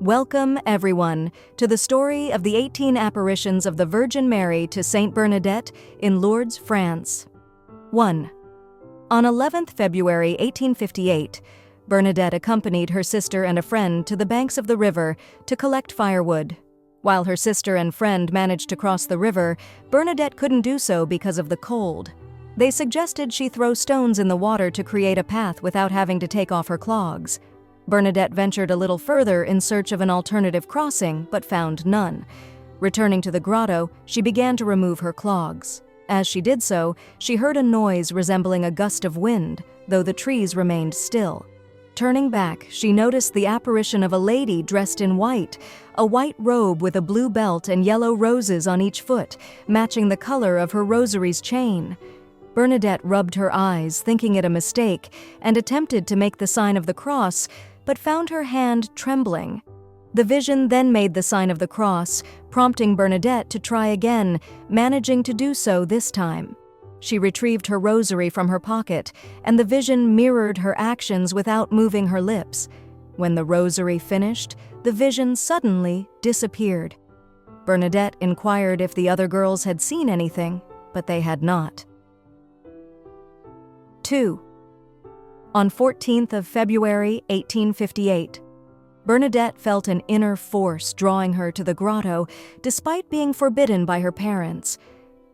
Welcome, everyone, to the story of the 18 apparitions of the Virgin Mary to Saint Bernadette in Lourdes, France. 1. On 11th February 1858, Bernadette accompanied her sister and a friend to the banks of the river to collect firewood. While her sister and friend managed to cross the river, Bernadette couldn't do so because of the cold. They suggested she throw stones in the water to create a path without having to take off her clogs. Bernadette ventured a little further in search of an alternative crossing, but found none. Returning to the grotto, she began to remove her clogs. As she did so, she heard a noise resembling a gust of wind, though the trees remained still. Turning back, she noticed the apparition of a lady dressed in white, a white robe with a blue belt and yellow roses on each foot, matching the color of her rosary's chain. Bernadette rubbed her eyes, thinking it a mistake, and attempted to make the sign of the cross, but found her hand trembling. The vision then made the sign of the cross, prompting Bernadette to try again, managing to do so this time. She retrieved her rosary from her pocket, and the vision mirrored her actions without moving her lips. When the rosary finished, the vision suddenly disappeared. Bernadette inquired if the other girls had seen anything, but they had not. 2. On 14th of February 1858, Bernadette felt an inner force drawing her to the grotto, despite being forbidden by her parents.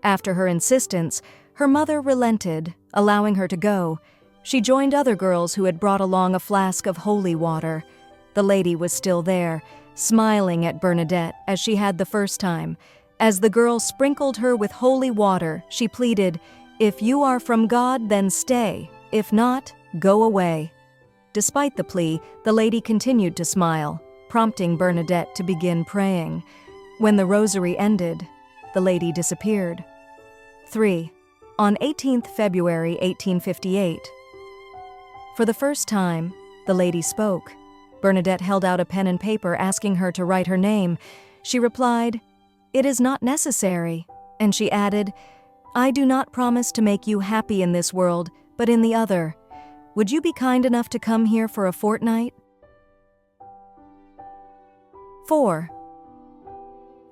After her insistence, her mother relented, allowing her to go. She joined other girls who had brought along a flask of holy water. The lady was still there, smiling at Bernadette as she had the first time. As the girl sprinkled her with holy water, she pleaded, "If you are from God, then stay. If not, go away." Despite the plea, the lady continued to smile, prompting Bernadette to begin praying. When the rosary ended, the lady disappeared. 3. On 18th February 1858. For the first time, the lady spoke. Bernadette held out a pen and paper asking her to write her name. She replied, "It is not necessary," and she added, "I do not promise to make you happy in this world, but in the other. Would you be kind enough to come here for a fortnight?" 4.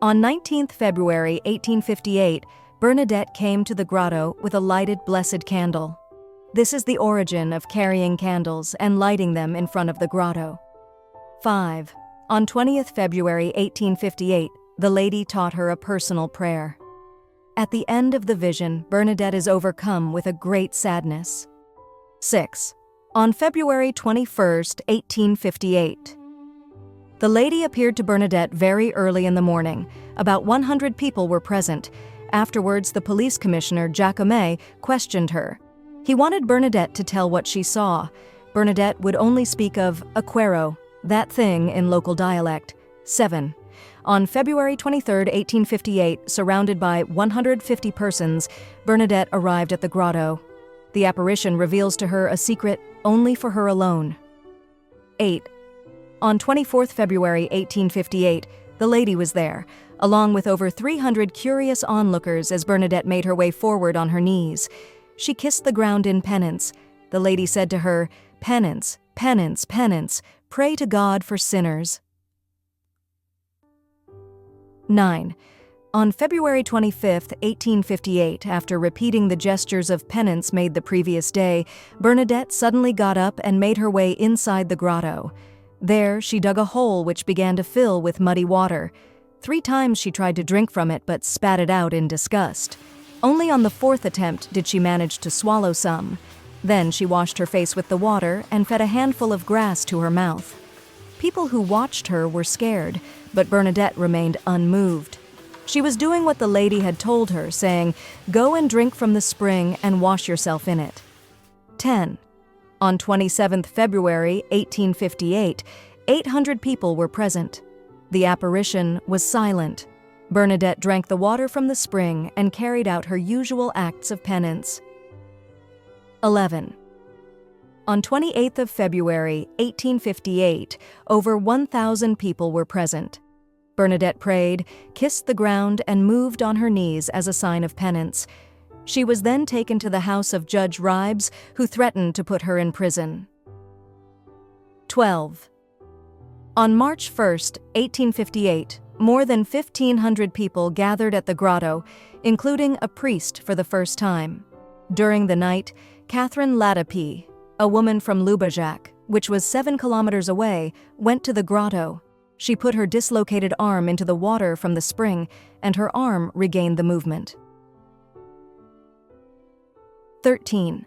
On 19th February 1858, Bernadette came to the grotto with a lighted blessed candle. This is the origin of carrying candles and lighting them in front of the grotto. 5. On 20th February 1858, the lady taught her a personal prayer. At the end of the vision, Bernadette is overcome with a great sadness. 6. On February 21st, 1858. The lady appeared to Bernadette very early in the morning. About 100 people were present. Afterwards, the police commissioner, Giacomet, questioned her. He wanted Bernadette to tell what she saw. Bernadette would only speak of aquero, that thing in local dialect. 7. On February 23, 1858, surrounded by 150 persons, Bernadette arrived at the grotto. The apparition reveals to her a secret only for her alone. 8. On 24th February 1858, the lady was there, along with over 300 curious onlookers as Bernadette made her way forward on her knees. She kissed the ground in penance. The lady said to her, "Penance, penance, penance, pray to God for sinners." 9. On February 25, 1858, after repeating the gestures of penance made the previous day, Bernadette suddenly got up and made her way inside the grotto. There, she dug a hole which began to fill with muddy water. 3 times she tried to drink from it but spat it out in disgust. Only on the 4th attempt did she manage to swallow some. Then she washed her face with the water and fed a handful of grass to her mouth. People who watched her were scared, but Bernadette remained unmoved. She was doing what the lady had told her, saying, "Go and drink from the spring and wash yourself in it." 10. On 27th February 1858, 800 people were present. The apparition was silent. Bernadette drank the water from the spring and carried out her usual acts of penance. 11. On 28th of February 1858, over 1,000 people were present. Bernadette prayed, kissed the ground, and moved on her knees as a sign of penance. She was then taken to the house of Judge Ribes, who threatened to put her in prison. 12. On March 1, 1858, more than 1,500 people gathered at the grotto, including a priest for the first time. During the night, Catherine Latapie, a woman from Lubajac, which was 7 kilometers away, went to the grotto. She put her dislocated arm into the water from the spring, and her arm regained the movement. 13.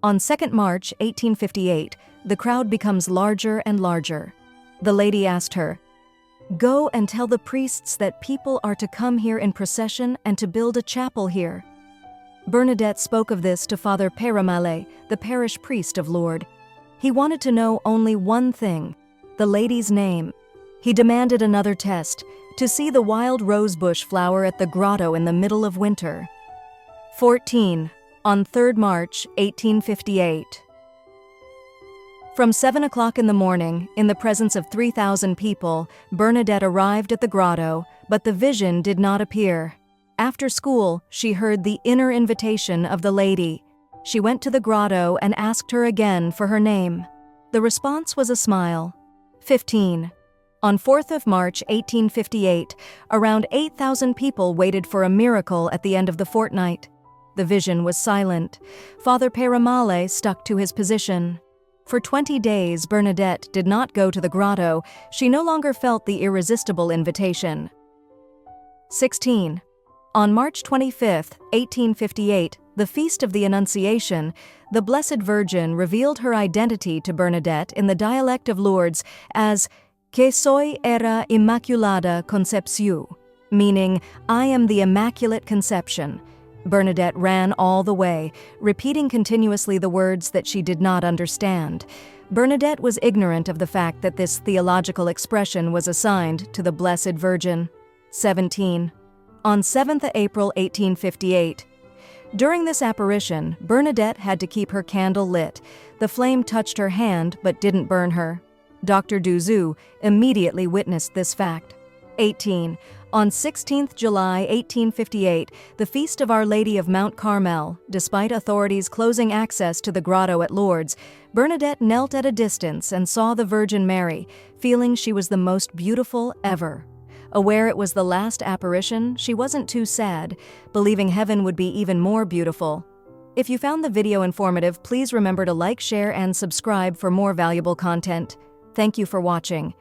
On 2 March 1858, the crowd becomes larger and larger. The lady asked her, "Go and tell the priests that people are to come here in procession and to build a chapel here." Bernadette spoke of this to Father Péramale, the parish priest of Lourdes. He wanted to know only one thing, the lady's name. He demanded another test, to see the wild rosebush flower at the grotto in the middle of winter. 14. On 3 March 1858. From 7 o'clock in the morning, in the presence of 3,000 people, Bernadette arrived at the grotto, but the vision did not appear. After school, she heard the inner invitation of the lady. She went to the grotto and asked her again for her name. The response was a smile. 15. On 4th of March 1858, around 8,000 people waited for a miracle at the end of the fortnight. The vision was silent. Father Péramale stuck to his position. For 20 days, Bernadette did not go to the grotto. She no longer felt the irresistible invitation. 16. On March 25, 1858, the Feast of the Annunciation, the Blessed Virgin revealed her identity to Bernadette in the dialect of Lourdes as "Que soy era Immaculate Conception," meaning, "I am the Immaculate Conception." Bernadette ran all the way, repeating continuously the words that she did not understand. Bernadette was ignorant of the fact that this theological expression was assigned to the Blessed Virgin. 17. On 7th April 1858. During this apparition, Bernadette had to keep her candle lit. The flame touched her hand but didn't burn her. Dr. Duzoux immediately witnessed this fact. 18. On 16th July 1858, the Feast of Our Lady of Mount Carmel, despite authorities closing access to the grotto at Lourdes, Bernadette knelt at a distance and saw the Virgin Mary, feeling she was the most beautiful ever. Aware it was the last apparition, she wasn't too sad, believing heaven would be even more beautiful. If you found the video informative, please remember to like, share, and subscribe for more valuable content. Thank you for watching.